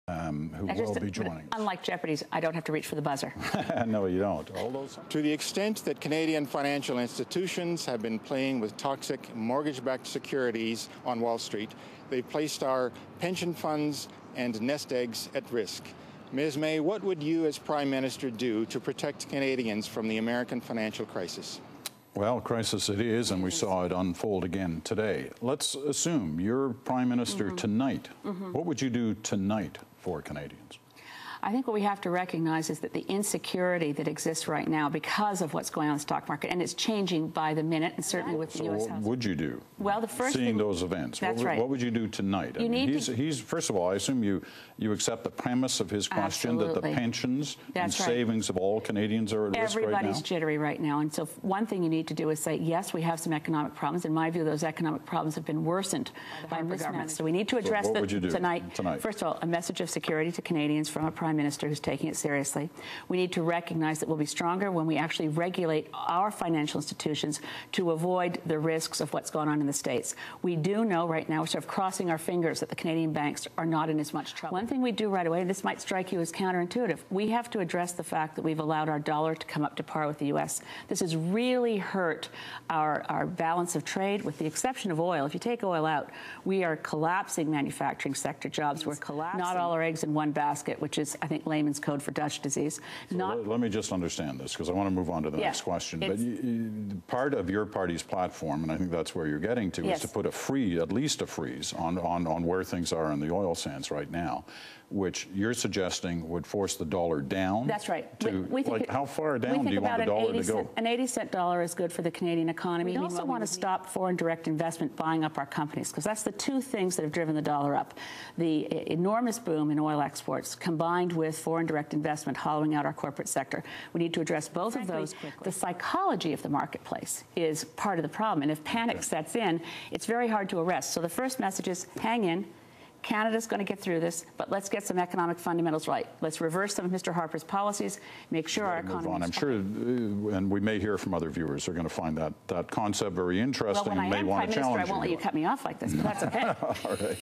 who will be joining us. Unlike Jeopardy's, I don't have to reach for the buzzer. No, you don't. To the extent that Canadian financial institutions have been playing with toxic mortgage-backed securities on Wall Street, they've placed our pension funds and nest eggs at risk. Ms. May, what would you as Prime Minister do to protect Canadians from the American financial crisis? Well, crisis it is, and we saw it unfold again today. Let's assume you're Prime Minister tonight. What would you do tonight for Canadians? I think what we have to recognize is that the insecurity that exists right now because of what's going on in the stock market, and it's changing by the minute, and certainly with the U.S. What would you do? Well, the first seeing thing, those events, that's right. What would you do tonight? He's first of all, I assume you accept the premise of his question that the pensions and savings of all Canadians are at risk right now? Everybody's jittery right now, and so one thing you need to do is say, yes, we have some economic problems. In my view, those economic problems have been worsened by mismanagement. So we need to address them tonight. First of all, a message of security to Canadians from a Prime Minister who's taking it seriously. We need to recognize that we'll be stronger when we actually regulate our financial institutions to avoid the risks of what's going on in the States. We do know right now, we're sort of crossing our fingers that the Canadian banks are not in as much trouble. One thing we do right away, and this might strike you as counterintuitive, we have to address the fact that we've allowed our dollar to come up to par with the U.S. This has really hurt our balance of trade, with the exception of oil. If you take oil out, we are collapsing manufacturing sector jobs. We're collapsing. Not all our eggs in one basket, which is, I think, layman's code for Dutch disease. So let me just understand this, because I want to move on to the next question. But part of your party's platform, and I think that's where you're getting to, is to put at least a freeze on where things are in the oil sands right now, which you're suggesting would force the dollar down. That's right. How far down do you want the dollar to go? An 80-cent dollar is good for the Canadian economy. We also want to stop foreign direct investment buying up our companies, because that's the two things that have driven the dollar up. The enormous boom in oil exports combined with foreign direct investment hollowing out our corporate sector. We need to address both of those quickly. The psychology of the marketplace is part of the problem, and if panic sets in, it's very hard to arrest. So the first message is hang in. Canada's going to get through this, but let's get some economic fundamentals right. Let's reverse some of Mr. Harper's policies, make sure our economy is I'm sure, and we may hear from other viewers who are going to find that concept very interesting and may want to challenge you. I won't let you cut me off like this, but that's okay. All right.